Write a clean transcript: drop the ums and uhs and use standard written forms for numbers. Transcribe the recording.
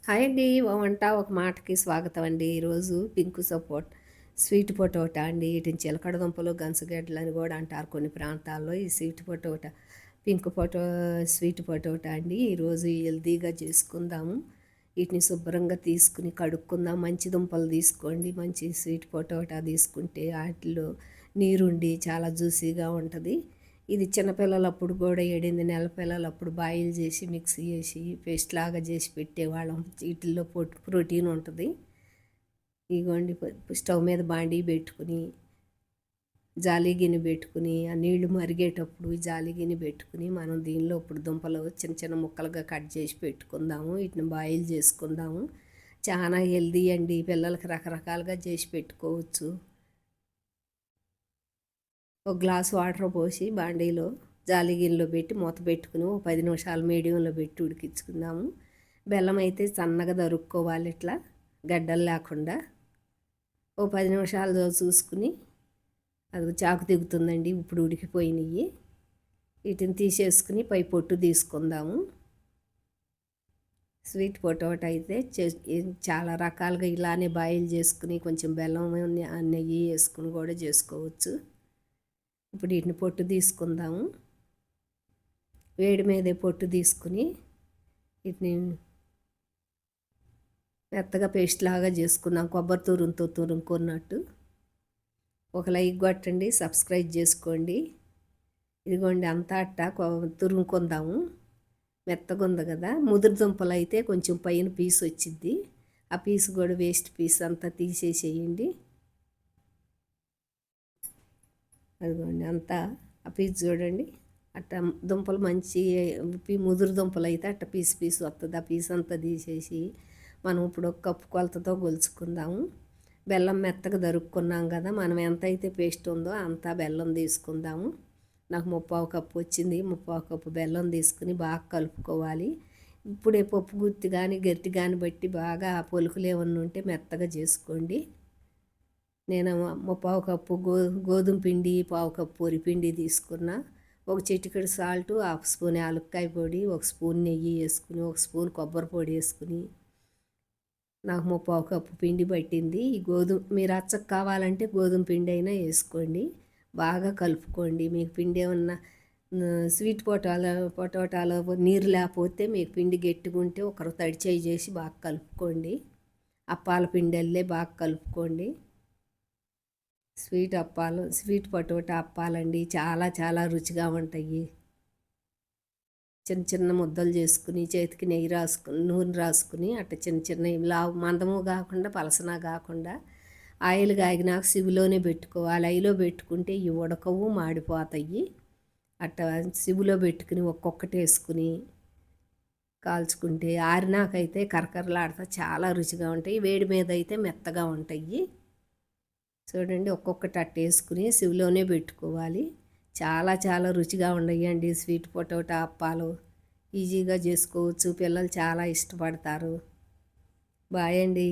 Hi అండి. ఓ వంట ఒక మాటకి స్వాగతం అండి. ఈరోజు పింక్ సపోర్ట్ స్వీట్ పొటాటో అండి. వీటిని చిలకడ దుంపలు, గన్సగడ్డలు అని కూడా అంటారు కొన్ని ప్రాంతాల్లో. ఈ sweet potato pink sweet potato అండి. ఈరోజు హెల్తీగా చేసుకుందాము. వీటిని శుభ్రంగా తీసుకుని కడుక్కుందాం. మంచి దుంపలు తీసుకోండి. మంచి స్వీట్ పొటాటో తీసుకుంటే వాటిలో నీరుండి చాలా జ్యూసీగా ఉంటుంది. ఇది చిన్నపిల్లలప్పుడు కూడా 8 నెలల పిల్లలప్పుడు బాయిల్ చేసి మిక్సీ చేసి పేస్ట్ లాగా చేసి పెట్టేవాళ్ళం. వీటిల్లో ప్రోటీన్ ఉంటుంది. ఇగోండి స్టవ్ మీద బాండీ పెట్టుకుని జాలి గిన్నె పెట్టుకుని ఆ నీళ్లు మరిగేటప్పుడు జాలి గిన్నె పెట్టుకుని మనం దీనిలో ఇప్పుడు దుంపలు చిన్న చిన్న ముక్కలుగా కట్ చేసి పెట్టుకుందాము. వీటిని బాయిల్ చేసుకుందాము. చాలా హెల్దీ అండి. పిల్లలకి రకరకాలుగా చేసి పెట్టుకోవచ్చు. ఒక గ్లాస్ వాటర్ పోసి బాండీలో జాలి గిన్నెలో పెట్టి మూత పెట్టుకుని ఓ 10 నిమిషాలు మీడియంలో పెట్టి ఉడికించుకుందాము. బెల్లం అయితే సన్నగా దరుక్కోవాలి, ఇట్లా గడ్డలు లేకుండా. ఓ 10 నిమిషాలు చూసుకుని అది చాకు దిగుతుందండి. ఇప్పుడు ఉడికిపోయినాయి. వీటిని తీసేసుకుని పై పొట్టు తీసుకుందాము. స్వీట్ పొటాటో అయితే చాలా రకాలుగా ఇలానే బాయిల్ చేసుకుని కొంచెం బెల్లం నెయ్యి వేసుకుని కూడా చేసుకోవచ్చు. ఇప్పుడు వీటిని పొట్టు తీసుకుందాము. వేడి మీదే పొట్టు తీసుకుని వీటిని మెత్తగా పేస్ట్ లాగా చేసుకుందాం. కొబ్బరి తురుముతో తురుముకున్నట్టు. ఒక లైక్ కొట్టండి, సబ్స్క్రైబ్ చేసుకోండి. ఇదిగోండి అంతా అట్ట తురుముకుందాము. మెత్తగా ఉంది కదా. ముదురు దుంపలు అయితే కొంచెం పైన పీస్ వచ్చింది. ఆ పీస్ కూడా వేస్ట్ పీస్ అంతా తీసేసేయండి. అదిగోండి అంతా ఆ పీస్ చూడండి. అట్ట దుంపలు మంచి ముదురు దుంపలు అయితే అట్ట పీస్ వస్తుంది. ఆ పీస్ అంతా తీసేసి మనం ఇప్పుడు ఒక కప్పు కొలతతో గొలుచుకుందాము. బెల్లం మెత్తగా దరుక్కున్నాం కదా. మనం ఎంత అయితే పేస్ట్ ఉందో అంతా బెల్లం తీసుకుందాము. నాకు 3/4 కప్పు వచ్చింది. 3/4 కప్పు బెల్లం తీసుకుని బాగా కలుపుకోవాలి. ఇప్పుడే పప్పు గుత్తి కానీ గట్టి కానీ బట్టి బాగా పొలుకులు ఏమన్నా ఉంటే మెత్తగా చేసుకోండి. నేను 3/4 కప్పు గోధుమ పిండి, 1/4 కప్పు వరిపిండి తీసుకున్నా. ఒక చిటికెడు సాల్టు, 1/2 స్పూన్ యాలక్కాయ పొడి, 1 స్పూన్ నెయ్యి వేసుకుని, 1 స్పూన్ కొబ్బరి పొడి వేసుకుని నాకు 3/4 కప్పు పిండి పట్టింది. ఈ మీరు అచ్చకు కావాలంటే గోధుమ పిండి అయినా వేసుకోండి. బాగా కలుపుకోండి. మీకు పిండి ఏమన్నా స్వీట్ పొటాటాలో నీరు లేకపోతే మీకు పిండి గట్టిగా ఒకరు తడిచేయి చేసి బాగా కలుపుకోండి. అప్పాల పిండి బాగా కలుపుకోండి. స్వీట్ పొటాటో అప్పాలండి. చాలా చాలా రుచిగా ఉంటాయి. చిన్న చిన్న ముద్దలు చేసుకుని చేతికి నూనె రాసుకుని అట్ట చిన్న చిన్న మందము కాకుండా పలసన కాకుండా ఆయిల్ కాగినాక సివిలోనే పెట్టుకోవాలి. ఆయిల్లో పెట్టుకుంటే ఇవి ఉడకవు, మాడిపోతాయి. అట్ట సివిలో పెట్టుకుని ఒక్కొక్కటి వేసుకుని కాల్చుకుంటే ఆరినాకైతే కరకరలాడుతా చాలా రుచిగా ఉంటాయి. వేడి మీద అయితే మెత్తగా ఉంటాయి. చూడండి ఒక్కొక్కటి అట్ట వేసుకుని సివిలోనే పెట్టుకోవాలి. చాలా చాలా రుచిగా ఉన్నాయండి స్వీట్ పొటాటో అప్పాలు. ఈజీగా చేసుకోవచ్చు. పిల్లలు చాలా ఇష్టపడతారు. బాయ్ అండి.